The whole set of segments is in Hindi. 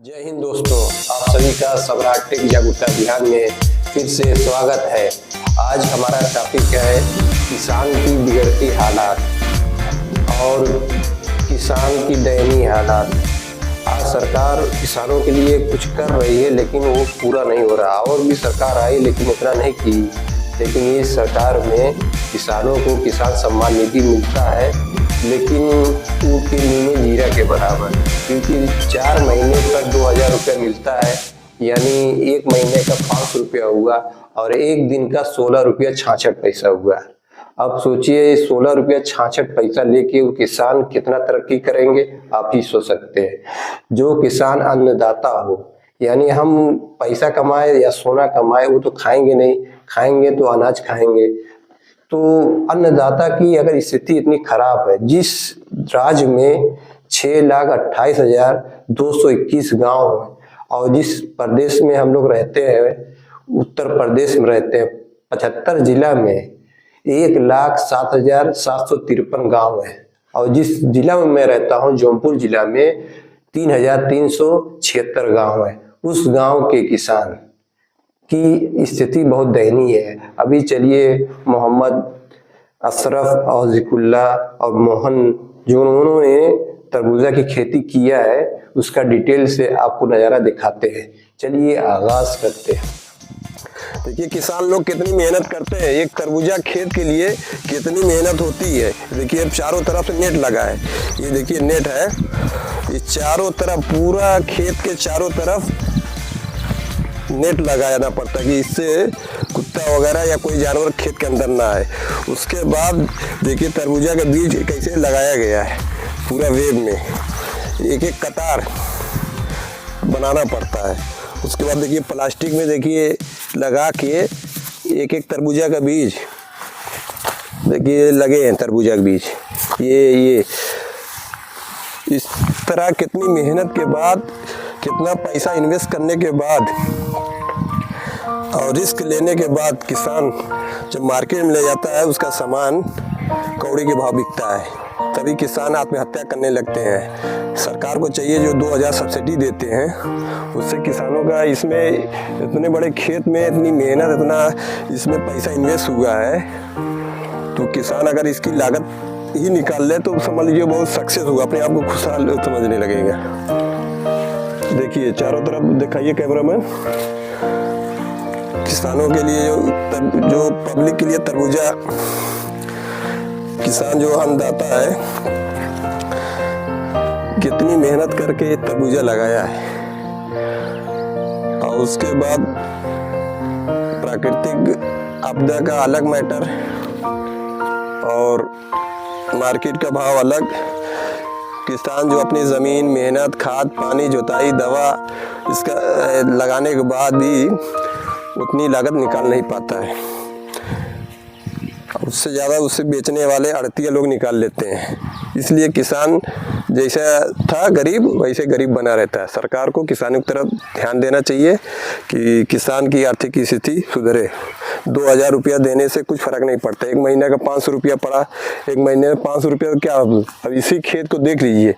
जय हिंद दोस्तों, आप सभी का सम्राट टेक जागरूकता अभियान में फिर से स्वागत है। आज हमारा टॉपिक है किसान की बिगड़ती हालात और किसान की दयनीय हालात। आज सरकार किसानों के लिए कुछ कर रही है लेकिन वो पूरा नहीं हो रहा। और भी सरकार आई लेकिन इतना नहीं की। लेकिन इस सरकार में किसानों को किसान सम्मान निधि मिलता है लेकिन उनके नींव जीरा के बराबर, क्योंकि 4 महीने तक 2000 रुपया मिलता है, यानी एक महीने का 500 रुपया हुआ और एक दिन का 16 रुपया 66 पैसा हुआ। अब सोचिए 16 रुपया 66 पैसा लेके वो किसान कितना तरक्की करेंगे, आप ही सोच सकते हैं। जो किसान अन्नदाता हो, यानी हम पैसा कमाए या सोना कमाए वो तो खाएंगे नहीं, खाएंगे तो अनाज खाएंगे। तो अन्नदाता की अगर स्थिति इतनी खराब है, जिस राज्य में 6,28,221 गांव है और जिस प्रदेश में हम लोग रहते हैं, उत्तर प्रदेश में रहते हैं, 75 जिला में 1,07,753 गांव है। और जिस जिला में मैं रहता हूं, जौनपुर जिला में 3,376 गांव है। उस गांव के किसान की स्थिति बहुत दयनीय है। अभी चलिए मोहम्मद अशरफ और जिकुल्ला और मोहन, जो उन्होंने तरबूजा की खेती किया है, उसका डिटेल से आपको नज़ारा दिखाते हैं। चलिए आगाज करते हैं। देखिए किसान लोग कितनी मेहनत करते हैं। एक तरबूजा खेत के लिए कितनी मेहनत होती है। देखिए अब चारों तरफ से नेट लगा है। ये देखिए नेट है, ये चारों तरफ, पूरा खेत के चारों तरफ नेट लगाना पड़ता है कि इससे कुत्ता वगैरह या कोई जानवर खेत के अंदर ना आए। उसके बाद देखिए तरबूजा का बीज कैसे लगाया गया है, पूरा वेब में एक एक कतार बनाना पड़ता है। उसके बाद देखिए प्लास्टिक में देखिए लगा के एक एक तरबूजा का बीज, देखिए लगे हैं तरबूजा के बीज। ये इस तरह कितनी मेहनत के बाद, कितना पैसा इन्वेस्ट करने के बाद और रिस्क लेने के बाद किसान जब मार्केट में ले जाता है, उसका सामान कौड़ी के भाव बिकता है, तभी किसान आत्महत्या करने लगते हैं। सरकार को चाहिए जो 2000 सब्सिडी देते हैं, उससे किसानों का, इसमें इतने बड़े खेत में इतनी मेहनत, इतना इसमें पैसा इन्वेस्ट हुआ है, तो किसान अगर इसकी लागत ही निकाल ले तो समझ लीजिए बहुत सक्सेस हुआ, अपने आप को खुशहाल समझने लगेगा। देखिए चारों तरफ दिखाइए कैमरा में। किसानों के लिए जो पब्लिक के लिए तरबूजा, किसान जो अन्नदाता है कितनी मेहनत करके तरबूजा लगाया है। और उसके बाद प्राकृतिक आपदा का अलग मैटर और मार्केट का भाव अलग। किसान जो अपनी ज़मीन, मेहनत, खाद पानी, जुताई, दवा इसका लगाने के बाद भी उतनी लागत निकाल नहीं पाता है। उससे ज़्यादा उससे बेचने वाले आड़तिया लोग निकाल लेते हैं। इसलिए किसान जैसा था गरीब, वैसे गरीब बना रहता है। सरकार को किसानों की तरफ ध्यान देना चाहिए कि किसान की आर्थिक स्थिति सुधरे। 2000 रुपया देने से कुछ फ़र्क नहीं पड़ता। एक महीने का 500 रुपया पड़ा, एक महीने में 500 रुपया क्या। अब इसी खेत को देख लीजिए,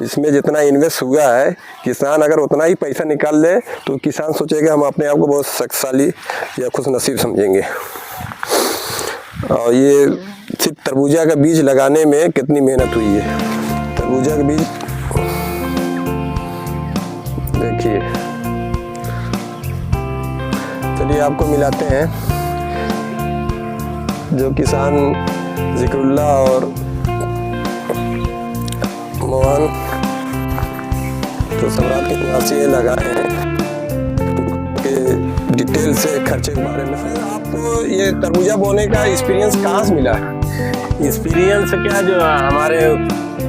इसमें जितना इन्वेस्ट हुआ है, किसान अगर उतना ही पैसा निकाल ले तो किसान सोचेगा हम अपने आप को बहुत शक्तिशाली या खुश नसीब समझेंगे। और ये सिर्फ तरबूजा का बीज लगाने में कितनी मेहनत हुई है। तरबूजा का बीज देखिए। चलिए आपको मिलाते हैं जो किसान जिक्रुल्ला और मोहन तो सम्राट के निवासी लगाए हैं के डिटेल से खर्चे के बारे में। आपको ये तरबूजा बोने का एक्सपीरियंस कहाँ से मिला? एक्सपीरियंस क्या, जो हमारे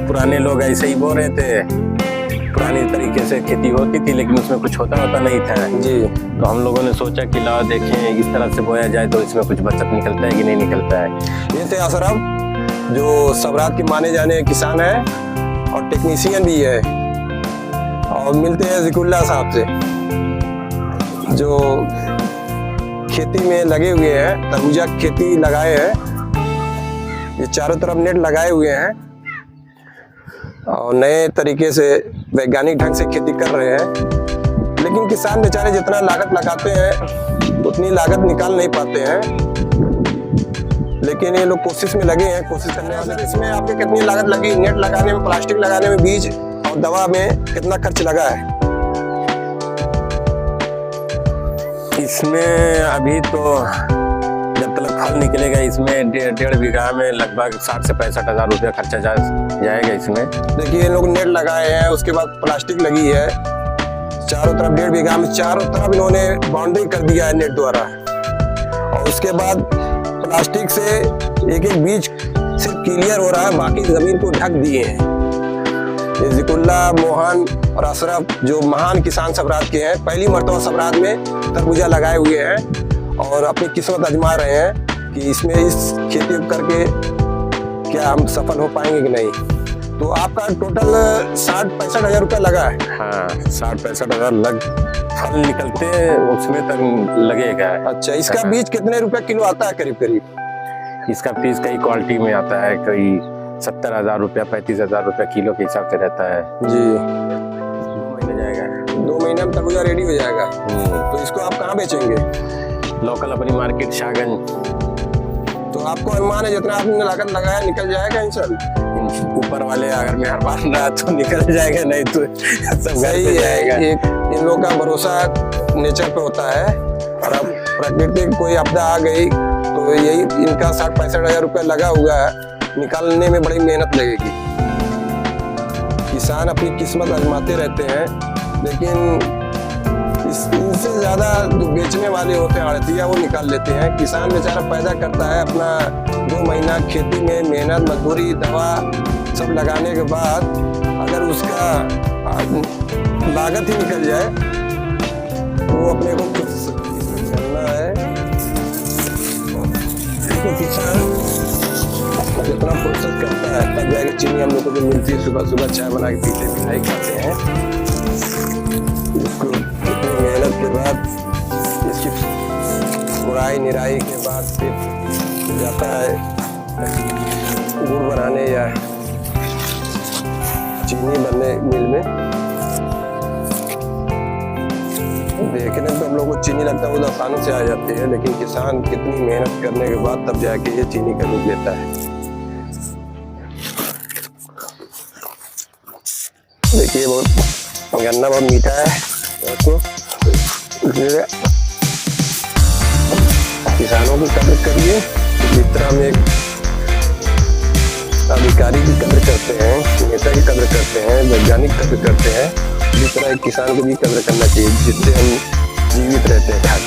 पुराने लोग ऐसे ही बो रहे थे, पुरानी तरीके से खेती होती थी लेकिन उसमें कुछ होता नहीं था जी। तो हम लोगों ने सोचा कि लाओ देखें इस तरह से बोया जाए तो इसमें कुछ बचत निकलता है कि नहीं निकलता है। ये थे अशरफ, जो सम्राट के माने जाने किसान है और टेक्नीशियन भी है। और मिलते हैं जिकुल्ला साहब से, जो खेती में लगे हुए हैं, तरबूजा खेती लगाए हैं। ये चारों तरफ नेट लगाए हुए हैं और नए तरीके से वैज्ञानिक ढंग से खेती कर रहे हैं, लेकिन किसान बेचारे जितना लागत लगाते हैं उतनी लागत निकाल नहीं पाते हैं। लेकिन ये लोग कोशिश में लगे हैं, कोशिश करने वाले। इसमें आपकी कितनी लागत लगी? नेट लगाने में, प्लास्टिक लगाने में, बीज और दवा में कितना खर्च लगा है? इसमें अभी तो जब तक फल निकलेगा इसमें 1.5 बीघा में लगभग 60 से 65 हज़ार रुपया खर्चा जाएगा इसमें। देखिए, ये लोग नेट लगाए हैं, उसके बाद प्लास्टिक लगी है चारों तरफ। 1.5 बीघा में चारों तरफ इन्होंने बाउंड्री कर दिया है नेट द्वारा, और उसके बाद प्लास्टिक से एक एक बीज सिर्फ क्लियर हो रहा है, बाकी जमीन को ढक दिए हैं। ये जिकुल्ला, मोहन और अशरफ जो महान किसान सबराज के हैं, पहली मर्तबा सबराज में तरबूजा लगाए हुए हैं और अपनी किस्मत आजमा रहे हैं कि इसमें इस खेती करके क्या हम सफल हो पाएंगे कि नहीं। तो आपका टोटल 60-65 हज़ार रुपया लगा है। हाँ, 60-65 हज़ार लग फल निकलते उसमें तक लगेगा। अच्छा, इसका बीज कितने रुपए किलो आता है करीब करीब? इसका पीस कई क्वालिटी में आता है, कई 70 हज़ार रुपया, 35 हज़ार रुपया किलो के हिसाब से रहता है जी। 2 महीने जाएगा। 2 महीने में तरबूजा रेडी हो जाएगा। तो इसको आप कहाँ बेचेंगे? लोकल अपनी मार्केट शाहगंज। तो आपको अनुमान है जितना आपने लागत लगाया निकल जाएगा इंशाल्लाह? ऊपर वाले अगर मेहरबान रहा तो निकल जाएगा, नहीं तो सब सही है। एक इन लोगों का भरोसा नेचर पे होता है, और अब प्राकृतिक कोई आपदा आ गई तो यही इनका 60-65 हज़ार रुपया लगा हुआ है, निकालने में बड़ी मेहनत लगेगी। किसान अपनी किस्मत आजमाते रहते हैं, लेकिन इनसे ज्यादा जो बेचने वाले होते हैं आड़तिया, वो निकाल लेते हैं। किसान बेचारा पैदा करता है अपना 2 महीना खेती में मेहनत, मजदूरी, दवा सब लगाने के बाद अगर उसका लागत ही निकल जाए तो वो अपने को कुछ करना है। तो किसान जितना प्रोसेस करता है तब जाके चीनी हम लोग को जो मिलती है, सुबह सुबह चाय बना के पीते मिठाई खाते हैं। इसको मेहनत के बाद, इसकी गुड़ाई निराई के बाद फिर जाता है गुड़ बनाने या चीनी बनने मिल में। देखने तो हम लोग को चीनी लगता है वो आसानी से आ जाती है, लेकिन किसान कितनी मेहनत करने के बाद तब जाके ये चीनी का रूप लेता है। देखिए, बहुत गन्ना बहुत मीठा है। तो किसानों की कदर करिए, जिस तरह हम एक अधिकारी की कदर करते हैं, नेता की कदर करते हैं, वैज्ञानिक कदर करते हैं, जिस तरह एक किसान को भी कदर करना चाहिए, जिससे हम जीवित रहते हैं।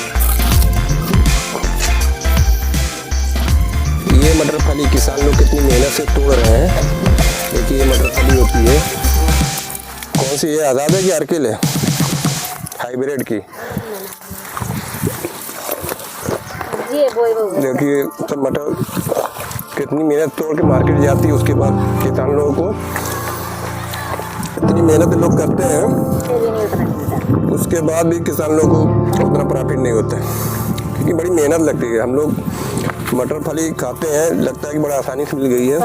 ये मटर फली किसान लोग कितनी मेहनत से तोड़ रहे हैं। देखिए, ये मटर फली होती है, कौन सी है, आज़ाद है कि अर्किल है? हाइब्रिड की। देखिए सब मटर कितनी मेहनत तोड़ के मार्केट जाती है, उसके बाद किसान लोगों को इतनी मेहनत लोग करते हैं, उसके बाद भी किसान लोगों को उतना प्रॉफिट नहीं होता है, क्योंकि बड़ी मेहनत लगती है। हम लोग मटर फली खाते हैं, लगता है कि बड़ा आसानी से मिल गई है।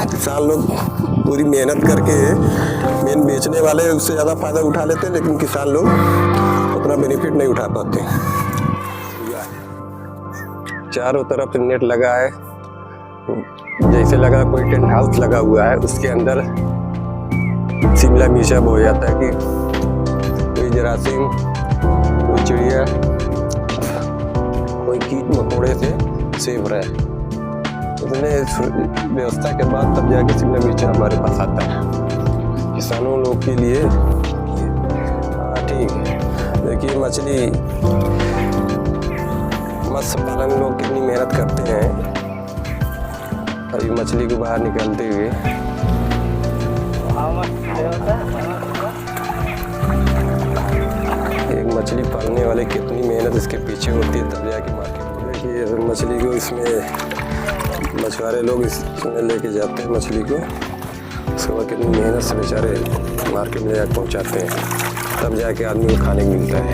किसान लोग पूरी मेहनत करके मेन बेचने वाले उससे ज़्यादा फायदा उठा लेते हैं, लेकिन किसान लोग उतना बेनिफिट नहीं उठा पाते। चारों तरफ नेट लगा है, जैसे लगा कोई टेंट हाउस लगा हुआ है, उसके अंदर शिमला मिर्चा हो जाता है कि कोई जरासीम, कोई चिड़िया, कोई कीट मकोड़े से सेव रहा है। इतने व्यवस्था के बाद तब जाके शिमला मिर्चा हमारे पास आता है किसानों लोग के लिए। ठीक है, देखिए मछली मत्स्य पालन लोग कितनी मेहनत करते हैं। अभी मछली को बाहर निकालते हुए एक मछली पालने वाले कितनी मेहनत इसके पीछे होती है, तब जाके मार्केट में। देखिए मछली को इसमें मछुआरे लोग इसमें लेके जाते हैं मछली को, उसके बाद कितनी मेहनत से बेचारे मार्केट में जाकर पहुँचाते हैं, तब जाके आदमी को खाने को मिलता है।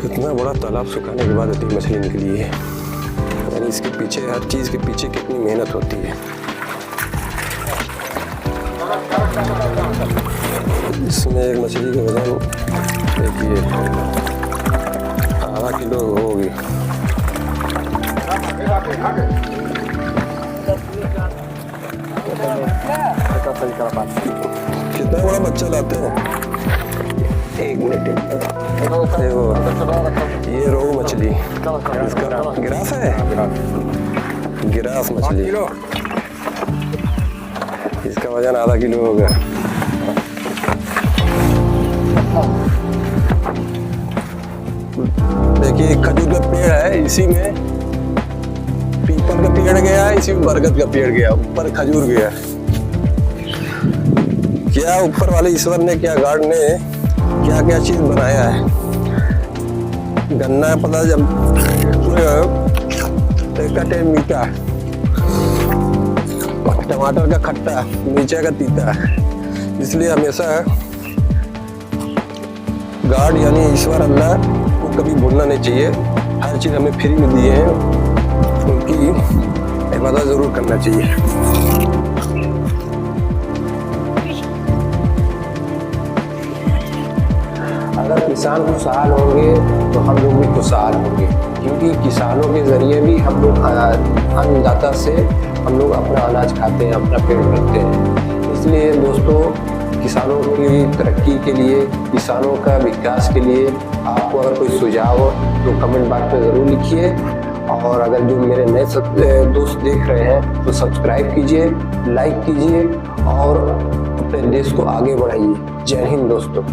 इतना बड़ा तालाब सुखाने के बाद इतनी मछली निकली है, यानी इसके पीछे हर चीज़ के पीछे कितनी मेहनत होती है। इसमें एक मछली का वजन देखिए 12 किलो होगी। कितना बड़ा बच्चा लाते हैं? एक मिनट। देखो ये रोहू मछली, इसका गिरास है, गिरास मछली, इसका वजन आधा किलो होगा। देखिए खजूर का पेड़ है, इसी में पीपल का पेड़ गया है, इसी में बरगद का पेड़ गया, ऊपर खजूर गया। क्या ऊपर वाले ईश्वर ने, क्या गॉड ने क्या क्या चीज बनाया है। गन्ना पता जब कटे मीठा, टमाटर का खट्टा, मिर्चा का तीता, इसलिए हमेशा गॉड यानी ईश्वर अल्लाह को कभी भूलना नहीं चाहिए। हर चीज हमें फ्री में दिए हैं, उनकी इबादत जरूर करना चाहिए। अगर किसान खुशहाल होंगे तो हम लोग भी खुशहाल होंगे, क्योंकि किसानों के जरिए भी हम लोग अन्नदाता से हम लोग अपना अनाज खाते हैं, अपना पेट भरते हैं। इसलिए दोस्तों, किसानों की तरक्की के लिए, किसानों का विकास के लिए आपको अगर कोई सुझाव हो तो कमेंट बॉक्स में ज़रूर लिखिए। और अगर जो मेरे नए दोस्त देख रहे हैं तो सब्सक्राइब कीजिए, लाइक कीजिए और अपने देश को आगे बढ़ाइए। जय हिंद दोस्तों।